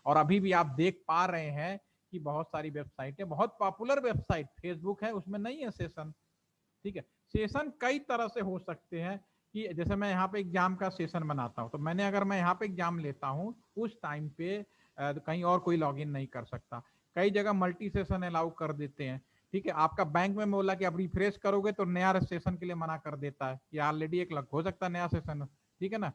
A: और अभी भी आप देख पा रहे हैं कि बहुत सारी वेबसाइटें, बहुत पॉपुलर वेबसाइट फेसबुक है, उसमें नहीं है सेशन, ठीक है। सेशन कई तरह से हो सकते हैं कि जैसे मैं यहाँ पे एग्जाम का सेशन बनाता हूँ, तो मैंने अगर मैं यहाँ पे एग्जाम लेता हूँ उस टाइम पे कहीं और कोई लॉगिन नहीं कर सकता। कई जगह मल्टी सेशन अलाउ कर देते हैं, ठीक है। आपका बैंक में बोला कि आप रिफ्रेश करोगे तो नया सेशन के लिए मना कर देता है कि ऑलरेडी एक लग हो सकता है नया सेशन, ठीक है ना,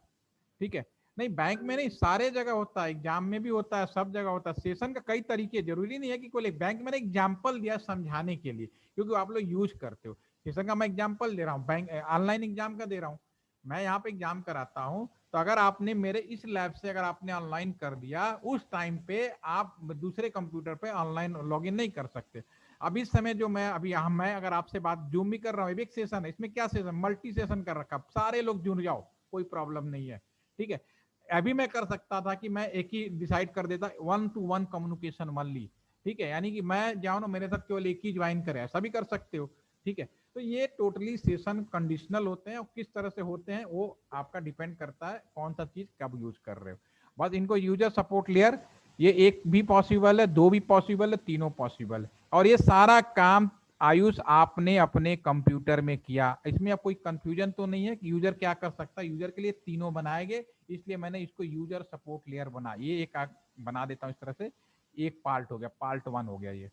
A: ठीक है। नहीं, बैंक में नहीं, सारे जगह होता है, एग्जाम में भी होता है, सब जगह होता है। सेशन का कई तरीके, जरूरी नहीं है कि कोई बैंक में एग्जाम्पल दिया समझाने के लिए, क्योंकि आप लोग यूज करते हो। सेशन का मैं एग्जाम्पल दे रहा हूँ, बैंक ऑनलाइन एग्जाम का दे रहा हूँ, मैं यहाँ पे एग्जाम कराता हूँ। तो अगर आपने मेरे इस लैब से अगर आपने ऑनलाइन कर दिया, उस टाइम पे आप दूसरे कंप्यूटर पे ऑनलाइन लॉगिन नहीं कर सकते। अब इस समय जो मैं अभी यहाँ, मैं अगर आपसे बात जूम भी कर रहा हूँ, एक सेशन है, इसमें क्या सेशन, मल्टी सेशन कर रखा, सारे लोग जुड़ जाओ, कोई प्रॉब्लम नहीं है, ठीक है। अभी मैं कर सकता था कि मैं एक ही डिसाइड कर देता, 1-to-1 कम्युनिकेशन ओनली, ठीक है, यानी कि मैं जाऊँ ना, मेरे साथ केवल एक ही ज्वाइन करे, ऐसा भी कर सकते हो, ठीक है। तो ये टोटली सेशन कंडीशनल होते हैं, और किस तरह से होते हैं वो आपका डिपेंड करता है कौन सा चीज कब यूज कर रहे हो। बस इनको यूजर सपोर्ट लेयर, ये एक भी पॉसिबल है, दो भी पॉसिबल है, तीनों पॉसिबल है, और ये सारा काम आयुष आपने अपने कंप्यूटर में किया, इसमें अब कोई कंफ्यूजन तो नहीं है कि यूजर क्या कर सकता है। यूजर के लिए तीनों बनाए गए, इसलिए मैंने इसको यूजर सपोर्ट लेयर बना, ये एक बना देता हूं इस तरह से। एक पार्ट हो गया, पार्ट 1 हो गया ये,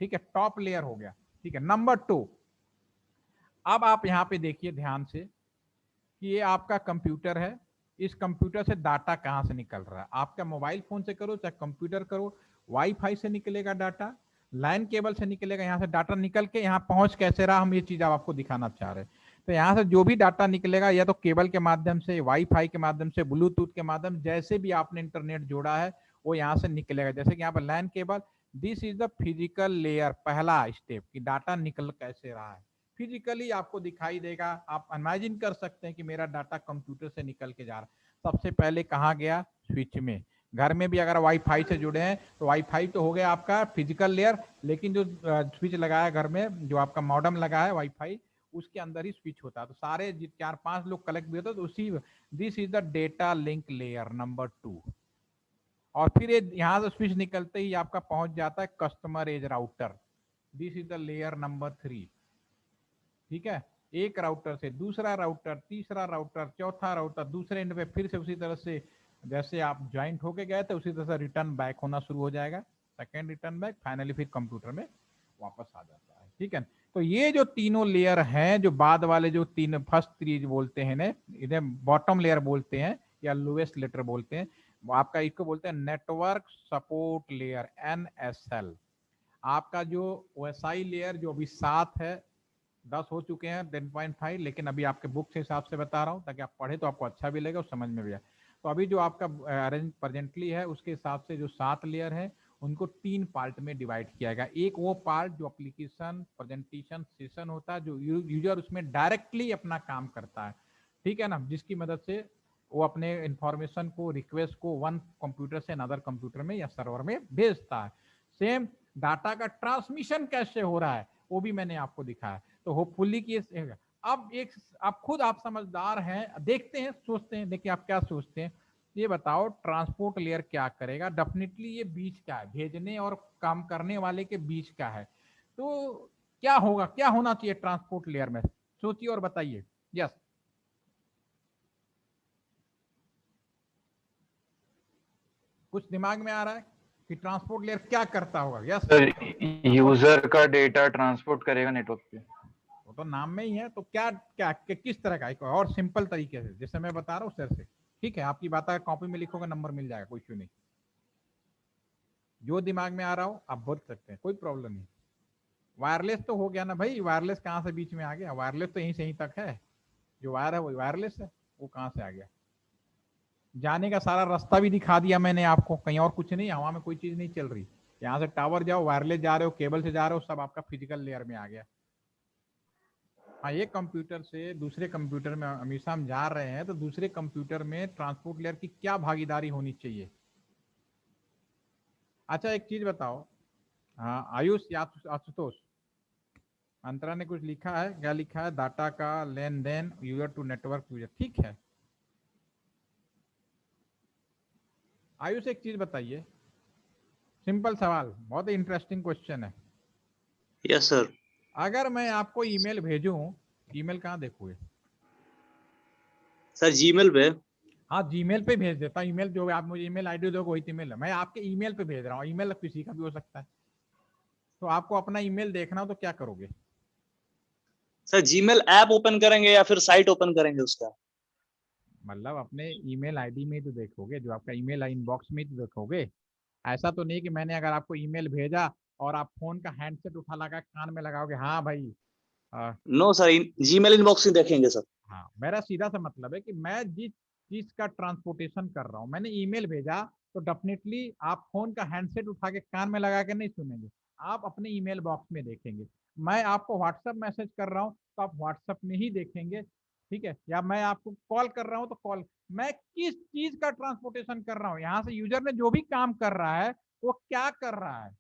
A: ठीक है, टॉप लेयर हो गया, ठीक है। नंबर 2, अब आप यहां पे देखिए ध्यान से कि ये आपका कंप्यूटर है, इस कंप्यूटर से डाटा कहां से निकल रहा है। आपका मोबाइल फोन से करो चाहे कंप्यूटर करो, वाईफाई से निकलेगा डाटा, लाइन केबल से निकलेगा, यहाँ से डाटा निकल के यहाँ पहुंच कैसे रहा, हम ये चीज आपको दिखाना चाह रहे हैं। तो यहाँ से जो भी डाटा निकलेगा या तो केबल के माध्यम से, वाईफाई के माध्यम से, ब्लूटूथ के माध्यम, जैसे भी आपने इंटरनेट जोड़ा है वो यहाँ से निकलेगा। जैसे कि यहाँ पर LAN cable, this is the physical layer, पहला स्टेप कि डाटा निकल कैसे रहा है। फिजिकली आपको दिखाई देगा, आप इमेजिन कर सकते हैं कि मेरा डाटा कंप्यूटर से निकल के जा रहा है। सबसे पहले कहाँ गया, स्विच में। घर में भी अगर वाईफाई से जुड़े हैं तो वाईफाई तो हो गया आपका फिजिकल लेयर, लेकिन जो स्विच लगाया घर में, जो आपका मॉडेम लगा है वाईफाई, उसके अंदर ही स्विच होता है। तो सारे 4-5 लोग कलेक्ट भी होते हैं, तो उसी, this is the data link layer number 2। और फिर ये यहाँ से स्विच निकलते ही आपका पहुंच जाता है customer edge router, this is the layer number 3, ठीक है। एक राउटर से दूसरा राउटर, तीसरा राउटर, चौथा राउटर, दूसरे एंड पे फिर से उसी तरह से जैसे आप ज्वाइंट होके गए थे उसी तरह से रिटर्न बैक होना शुरू हो जाएगा, सेकेंड रिटर्न बैक, फाइनली फिर कंप्यूटर में वापस आ जाता है, ठीक है। तो ये जो तीनों लेयर हैं, जो बाद वाले जो तीन फर्स्ट 3 बोलते हैं ना, इन्हें बॉटम लेयर बोलते हैं या लोएस्ट लेटर बोलते हैं, वो आपका इसको बोलते हैं नेटवर्क सपोर्ट लेयर, NSL। आपका जो OSI लेयर जो अभी 7 है, 10 हो चुके हैं 10.5, लेकिन अभी आपके बुक के हिसाब से बता रहा हूँ ताकि आप पढ़े तो आपको अच्छा भी लगेगा और समझ में भी आए। तो अभी जो आपका अरेंज प्रेजेंटली है उसके हिसाब से जो 7 लेयर है उनको 3 पार्ट में डिवाइड किया गया। एक वो पार्ट जो एप्लीकेशन प्रेजेंटेशन सेशन होता है, जो यूजर उसमें डायरेक्टली अपना काम करता है, ठीक है ना, जिसकी मदद से वो अपने इंफॉर्मेशन को, रिक्वेस्ट को वन कंप्यूटर से अनदर कंप्यूटर में या सर्वर में भेजता है। सेम डाटा का ट्रांसमिशन कैसे हो रहा है वो भी मैंने आपको दिखाया। तो होपफुली कि अब एक आप खुद आप समझदार हैं, देखते हैं, सोचते हैं, देखिए आप क्या सोचते हैं, ये बताओ ट्रांसपोर्ट लेयर क्या करेगा। डेफिनेटली ये बीच का है, भेजने और काम करने वाले के बीच का है। तो क्या होगा, क्या होना चाहिए ट्रांसपोर्ट लेयर में, सोचिए और बताइए। यस, कुछ दिमाग में आ रहा है कि ट्रांसपोर्ट लेयर क्या करता होगा। यस
D: सर, यूजर का डेटा ट्रांसपोर्ट करेगा नेटवर्क पे।
A: वो तो नाम में ही है, तो क्या क्या किस तरह का, एक और सिंपल तरीके से जैसे मैं बता रहा हूँ उस तरह से, ठीक है। आपकी बात है, कॉपी में लिखोगे नंबर मिल जाएगा, कोई इश्यू नहीं। जो दिमाग में आ रहा हो आप बोल सकते हैं, कोई प्रॉब्लम नहीं। वायरलेस तो हो गया ना भाई, वायरलेस कहाँ से बीच में आ गया, वायरलेस तो यहीं से यहीं तक है, जो वायर है वो वायरलेस है, वो कहाँ से आ गया। जाने का सारा रास्ता भी दिखा दिया मैंने आपको, कहीं और कुछ नहीं, हवा में कोई चीज नहीं चल रही। यहाँ से टावर जाओ, वायरलेस जा रहे हो, केबल से जा रहे हो, सब आपका फिजिकल लेयर में आ गया। हाँ, एक कंप्यूटर से दूसरे कंप्यूटर में हमेशा हम जा रहे हैं, तो दूसरे कंप्यूटर में ट्रांसपोर्ट लेयर की क्या भागीदारी होनी चाहिए। अच्छा एक चीज बताओ, हाँ आयुष या आशुतोष, अंतरा ने कुछ लिखा है, क्या लिखा है, डाटा का लेन देन यूजर टू नेटवर्क यूजर, ठीक है। आयुष एक चीज बताइए, सिंपल सवाल, बहुत इंटरेस्टिंग क्वेश्चन है।
C: Yes sir.
A: अगर मैं आपको ईमेल भेजूं, ईमेल कहाँ देखोगे।
C: सर जीमेल पे।
A: हाँ जीमेल पे भेज देता हूँ, ईमेल जो आप मुझे ईमेल आईडी दोगे वही ईमेल है, मैं आपके ईमेल पे भेज रहा हूँ, ईमेल किसी का भी हो सकता है। तो आपको अपना ईमेल देखना हो तो क्या करोगे।
C: सर जीमेल ऐप ओपन करेंगे या फिर साइट ओपन करेंगे उसका।
A: मतलब अपने ईमेल आईडी में ही तो देखोगे, जो आपका ईमेल इनबॉक्स में ही तो देखोगे। ऐसा तो नहीं कि मैंने अगर आपको ईमेल भेजा और आप फोन का हैंडसेट उठा लगा कान में लगाओगे, हाँ भाई।
C: नो सर, जीमेल इनबॉक्स ही देखेंगे सर।
A: हाँ, मेरा सीधा सा मतलब है कि मैं जिस चीज का ट्रांसपोर्टेशन कर रहा हूँ, मैंने ईमेल भेजा, तो डेफिनेटली आप फोन का हैंडसेट उठा के कान में लगा के नहीं सुनेंगे, आप अपने ईमेल बॉक्स में देखेंगे। मैं आपको व्हाट्सएप मैसेज कर रहा हूँ तो आप व्हाट्सएप में ही देखेंगे, ठीक है। या मैं आपको कॉल कर रहा हूँ तो कॉल, मैं किस चीज का ट्रांसपोर्टेशन कर रहा हूँ, यहाँ से यूजर ने जो भी काम कर रहा है वो क्या कर रहा है,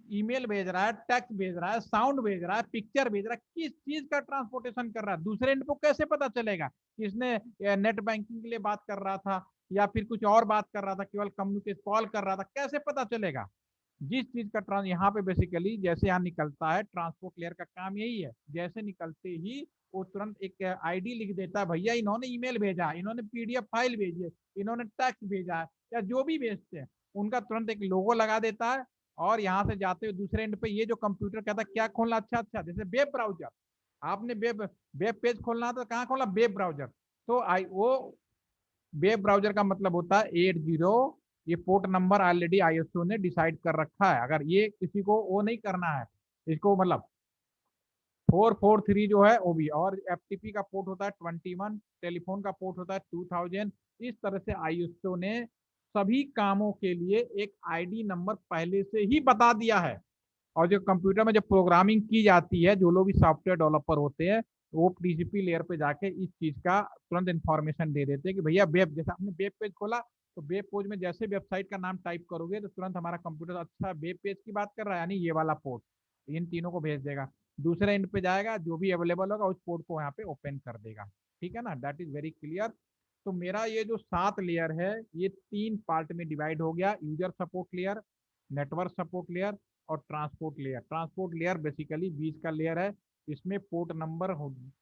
A: ईमेल भेज रहा है, टेक्स्ट भेज रहा है, साउंड भेज रहा है, पिक्चर भेज रहा है, किस चीज का ट्रांसपोर्टेशन कर रहा है। दूसरे एंड को कैसे पता चलेगा कि इसने नेट बैंकिंग के लिए बात कर रहा था या फिर कुछ और बात कर रहा था, केवल कम्युनिकेशन कॉल कर रहा था, कैसे पता चलेगा। जिस चीज का यहाँ पे बेसिकली जैसे यहाँ निकलता है, ट्रांसपोर्ट लेयर का काम यही है, जैसे निकलते ही वो तुरंत एक आईडी लिख देता है, भैया इन्होंने ईमेल भेजा, इन्होंने पीडीएफ फाइल भेजी है, इन्होंने टेक्स्ट भेजा है, या जो भी भेजते हैं उनका तुरंत एक लोगो लगा देता है। और यहाँ से जाते हुए दूसरे एंड पे ये जो कंप्यूटर कहता है क्या खोलना, अच्छा जैसे वेब ब्राउजर, आपने वेब पेज खोलना तो कहाँ खोला, वेब ब्राउजर। तो वो वेब ब्राउजर का मतलब होता है 80, ये पोर्ट नंबर ऑलरेडी आईएसओ ने डिसाइड कर रखा है। अगर ये किसी को वो नहीं करना है, इसको मतलब 443 जो है वो भी, और एफटीपी का पोर्ट होता है 21, टेलीफोन का पोर्ट होता है 2000। इस तरह से आईएसओ ने सभी कामों के लिए एक आईडी नंबर पहले से ही बता दिया है। और जो कंप्यूटर में जब प्रोग्रामिंग की जाती है, जो लोग भी सॉफ्टवेयर डेवलपर होते हैं वो टीसीपी लेयर पे जाके इस चीज का तुरंत इन्फॉर्मेशन दे देते हैं कि भैया वेब, जैसे आपने वेब पेज खोला तो वेब पेज में जैसे वेबसाइट का नाम टाइप करोगे तो तुरंत हमारा कंप्यूटर अच्छा वेब पेज की बात कर रहा है, यानी ये वाला पोर्ट, इन तीनों को भेज देगा। दूसरे एंड पे जाएगा, जो भी अवेलेबल होगा उस पोर्ट को यहाँ पे ओपन कर देगा। ठीक है ना, दैट इज वेरी क्लियर। तो मेरा ये जो 7 लेयर है ये 3 पार्ट में डिवाइड हो गया, user support layer, network support layer और transport layer. Transport layer basically बीच का लेयर है, इसमें port number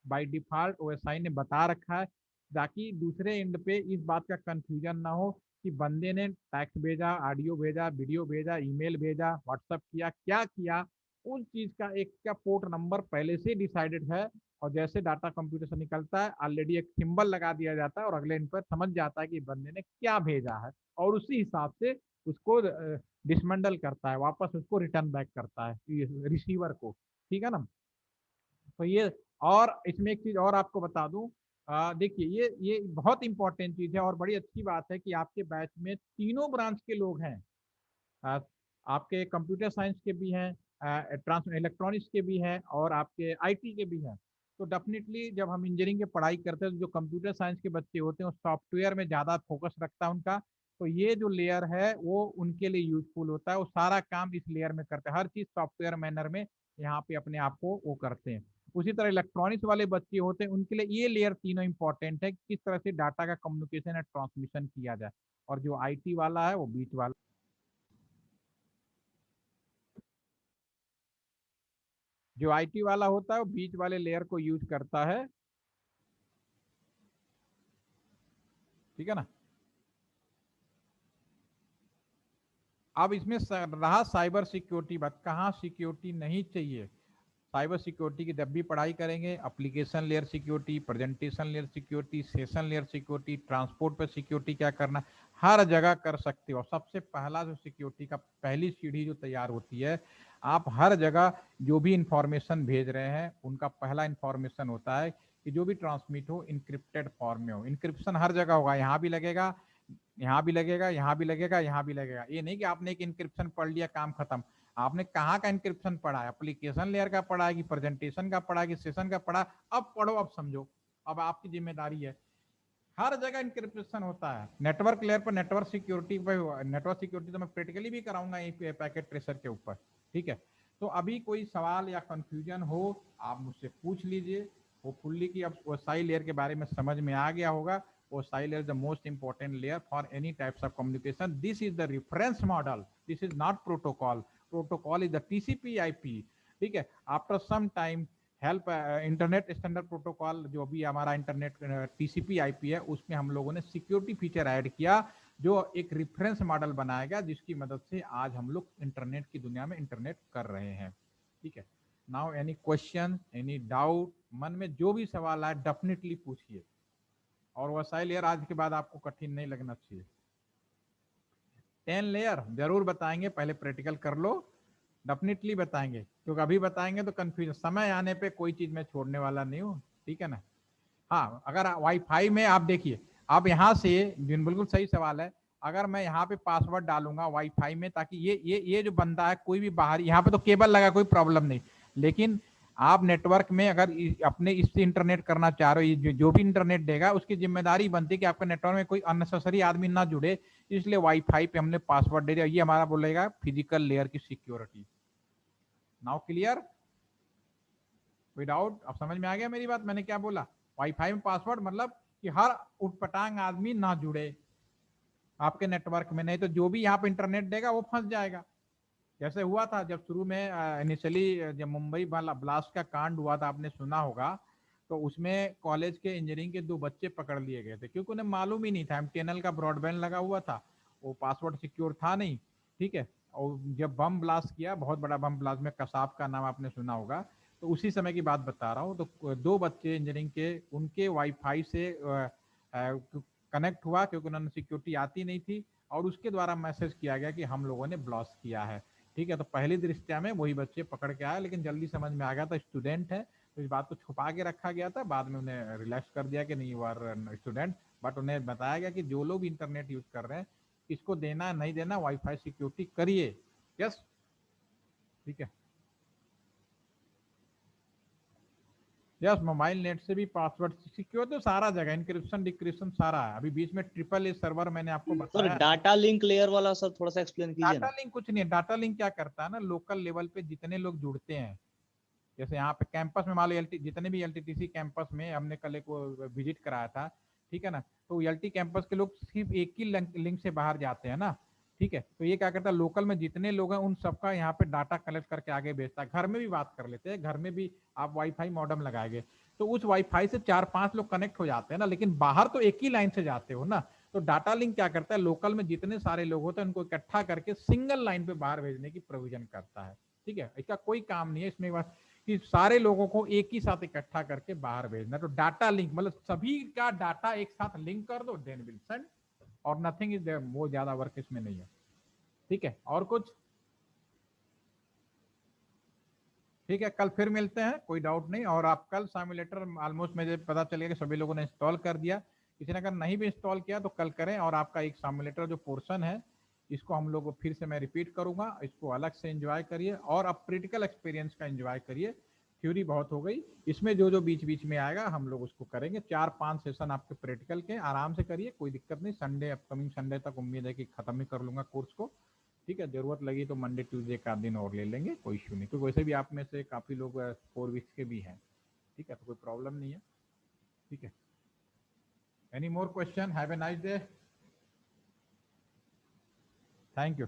A: by default OSI ने बता रखा है, ताकि दूसरे एंड पे इस बात का कंफ्यूजन ना हो कि बंदे ने टेक्स्ट भेजा, ऑडियो भेजा, वीडियो भेजा, ईमेल भेजा, व्हाट्सएप किया, क्या किया, उस चीज का एक का पोर्ट नंबर पहले से डिसाइडेड है। और जैसे डाटा कंप्यूटर से निकलता है ऑलरेडी एक सिंबल लगा दिया जाता है और अगले एंड पर समझ जाता है कि बंदे ने क्या भेजा है, और उसी हिसाब से उसको डिसमेंडल करता है, वापस उसको रिटर्न बैक करता है रिसीवर को। ठीक है ना। तो ये, और इसमें एक चीज और आपको बता दूं, देखिए ये बहुत इंपॉर्टेंट चीज है और बड़ी अच्छी बात है कि आपके बैच में तीनों ब्रांच के लोग हैं। आ, आपके कंप्यूटर साइंस के भी हैं, इलेक्ट्रॉनिक्स के भी हैं और आपके आईटी के भी हैं। तो डेफिनेटली जब हम इंजीनियरिंग की पढ़ाई करते हैं तो जो कंप्यूटर साइंस के बच्चे होते हैं वो सॉफ्टवेयर में ज़्यादा फोकस रखता है उनका, तो ये जो लेयर है वो उनके लिए यूजफुल होता है, वो सारा काम इस लेयर में करते हैं, हर चीज़ सॉफ्टवेयर मैनर में यहाँ पे अपने आप को वो करते हैं। उसी तरह इलेक्ट्रॉनिक्स वाले बच्चे होते हैं उनके लिए ये लेयर तीनों इंपॉर्टेंट है, किस तरह से डाटा का कम्युनिकेशन या ट्रांसमिशन किया जाए। और जो आईटी वाला है वो बीच वाला, जो आईटी वाला होता है वो बीच वाले लेयर को यूज करता है। ठीक है ना। अब इसमें रहा साइबर सिक्योरिटी बात, कहाँ सिक्योरिटी नहीं चाहिए। साइबर सिक्योरिटी की जब भी पढ़ाई करेंगे, application layer security, presentation layer security, session layer security, transport पर सिक्योरिटी क्या करना, हर जगह कर सकते हो। सबसे पहला जो सिक्योरिटी का पहली सीढ़ी जो तैयार होती है, आप हर जगह जो भी इंफॉर्मेशन भेज रहे हैं उनका पहला इंफॉर्मेशन होता है कि जो भी ट्रांसमिट हो इनक्रिप्टेड फॉर्म में हो। इनक्रिप्शन हर जगह होगा, यहाँ भी लगेगा, यहाँ भी लगेगा, यहाँ भी लगेगा, यहाँ भी लगेगा। ये नहीं कि आपने एक इंक्रिप्शन पढ़ लिया काम खत्म। आपने कहाँ का इंक्रिप्शन पढ़ा है, एप्लीकेशन लेयर का पढ़ा है कि प्रेजेंटेशन का पढ़ा है कि सेशन का पढ़ा, अब पढ़ो, अब समझो, अब आपकी जिम्मेदारी है। हर जगह इंक्रिप्शन होता है। नेटवर्क लेयर पर नेटवर्क सिक्योरिटी पर, नेटवर्क सिक्योरिटी तो मैं प्रैक्टिकली भी कराऊंगा एक पैकेट ट्रेसर के ऊपर। ठीक है। तो अभी कोई सवाल या कंफ्यूजन हो आप मुझसे पूछ लीजिए। होपफुली कि अब ओएसआई लेयर के बारे में समझ में आ गया होगा। OSI layer is the most important layer for any types of communication. This is the reference model. This is not protocol. Protocol is the TCP/IP. ठीक है। After some time help internet standard protocol जो भी हमारा internet TCP/IP है, उसमें हम लोगों ने सिक्योरिटी फीचर ऐड किया जो एक रेफरेंस मॉडल बनाया गया, जिसकी मदद से आज हम लोग इंटरनेट की दुनिया में इंटरनेट कर रहे हैं। ठीक है। Now any question, any doubt, मन में जो भी सवाल आए डेफिनेटली पूछिए। और OSI लेयर आज के बाद आपको कठिन नहीं लगना चाहिए। 10 लेयर जरूर बताएंगे, पहले प्रैक्टिकल कर लो, डेफिनेटली बताएंगे, क्योंकि अभी बताएंगे तो कंफ्यूजन, समय आने पे कोई चीज मैं छोड़ने वाला नहीं हूँ। ठीक है ना। हाँ, अगर वाईफाई में आप देखिए, आप यहाँ से, बिल्कुल सही सवाल है, अगर मैं यहाँ पे पासवर्ड डालूंगा वाईफाई में, ताकि ये जो बंदा है कोई भी बाहर, यहाँ पे तो केबल लगा, कोई प्रॉब्लम नहीं, लेकिन आप नेटवर्क में अगर अपने इससे इंटरनेट करना चाह रहे हो, जो भी इंटरनेट देगा उसकी जिम्मेदारी बनती है कि आपके नेटवर्क में कोई अननेसेसरी आदमी ना जुड़े, इसलिए वाईफाई पे हमने पासवर्ड दे दिया। ये हमारा बोलेगा फिजिकल लेयर की सिक्योरिटी। नाउ क्लियर, विदाउट, अब समझ में आ गया मेरी बात, मैंने क्या बोला। वाईफाई में पासवर्ड मतलब कि हर उटपटांग आदमी ना जुड़े आपके नेटवर्क में, नहीं तो जो भी यहाँ पे इंटरनेट देगा वो फंस जाएगा। जैसे हुआ था जब शुरू में इनिशियली जब मुंबई वाला ब्लास्ट का कांड हुआ था, आपने सुना होगा, तो उसमें कॉलेज के इंजीनियरिंग के 2 बच्चे पकड़ लिए गए थे क्योंकि उन्हें मालूम ही नहीं था, एमटीएनएल का ब्रॉडबैंड लगा हुआ था, वो पासवर्ड सिक्योर था नहीं, ठीक है। और जब बम ब्लास्ट किया, बहुत बड़ा बम ब्लास्ट में, कसाब का नाम आपने सुना होगा, तो उसी समय की बात बता रहा हूँ। तो 2 बच्चे इंजीनियरिंग के, उनके वाईफाई से कनेक्ट हुआ क्योंकि उन्होंने सिक्योरिटी आती नहीं थी, और उसके द्वारा मैसेज किया गया कि हम लोगों ने ब्लास्ट किया है, ठीक है। तो पहली दृष्टया में वही बच्चे पकड़ के आए, लेकिन जल्दी समझ में आ गया था स्टूडेंट है, तो इस बात को छुपा के रखा गया था। बाद में उन्हें रिलैक्स कर दिया कि नहीं, यू आर स्टूडेंट, बट उन्हें बताया गया कि जो लोग इंटरनेट यूज कर रहे हैं, किसको देना नहीं देना, वाईफाई सिक्योरिटी करिए। यस, ठीक है। यस, मोबाइल नेट से भी पासवर्ड सिक्योर, तो सारा जगह इंक्रिप्शन डिक्रिप्शन सारा है। अभी बीच में ट्रिपल ए सर्वर मैंने आपको
C: सर
A: बताया।
C: डाटा लिंक लेयर वाला सर थोड़ा सा एक्सप्लेन कीजिए
A: डाटा
C: ना।
A: लिंक कुछ नहीं है। डाटा लिंक क्या करता है ना, लोकल लेवल पे जितने लोग जुड़ते हैं, जैसे यहाँ पे कैंपस में मान लो जितने भी एलटीटीसी कैंपस में, हमने कल एक विजिट कराया था, ठीक है ना, तो एलटी कैंपस के लोग सिर्फ एक ही लिंक से बाहर जाते हैं ना, ठीक है। तो ये क्या करता है, लोकल में जितने लोग हैं उन सबका यहाँ पे डाटा कलेक्ट करके आगे भेजता है। घर में भी बात कर लेते हैं, घर में भी आप वाईफाई मॉडेम लगाएंगे तो उस वाईफाई से 4-5 लोग कनेक्ट हो जाते हैं ना, लेकिन बाहर तो एक ही लाइन से जाते हो ना। तो डाटा लिंक क्या करता है, लोकल में जितने सारे लोग होते हैं उनको इकट्ठा करके सिंगल लाइन पे बाहर भेजने की प्रोविजन करता है, ठीक है। इसका कोई काम नहीं है इसमें कि सारे लोगों को एक ही साथ इकट्ठा करके बाहर भेजना। तो डाटा लिंक मतलब सभी का डाटा एक साथ लिंक कर दो, देन विल सेंड, और नथिंग इज देयर, वो ज्यादा वर्क इसमें नहीं है, ठीक है। और कुछ, ठीक है, कल फिर मिलते हैं, कोई डाउट नहीं। और आप कल सिमुलेटर ऑलमोस्ट मुझे पता चलेगा कि सभी लोगों ने इंस्टॉल कर दिया, किसी ने अगर नहीं भी इंस्टॉल किया तो कल करें। और आपका एक सिमुलेटर जो पोर्शन है, इसको हम लोग फिर से मैं रिपीट करूंगा, इसको अलग से एंजॉय करिए और अब प्रैक्टिकल एक्सपीरियंस का एंजॉय करिए। थ्योरी बहुत हो गई, इसमें जो जो बीच बीच में आएगा हम लोग उसको करेंगे। 4-5 सेशन आपके प्रैक्टिकल के, आराम से करिए, कोई दिक्कत नहीं। संडे, अपकमिंग संडे तक उम्मीद है कि खत्म ही कर लूंगा कोर्स को, ठीक है। जरूरत लगी तो मंडे ट्यूसडे का दिन और ले लेंगे, कोई इशू नहीं, क्योंकि वैसे भी आप में से काफी लोग 4 वीक्स के भी हैं, ठीक है, तो कोई प्रॉब्लम नहीं है, ठीक है। Any more question? Have a nice day, thank you.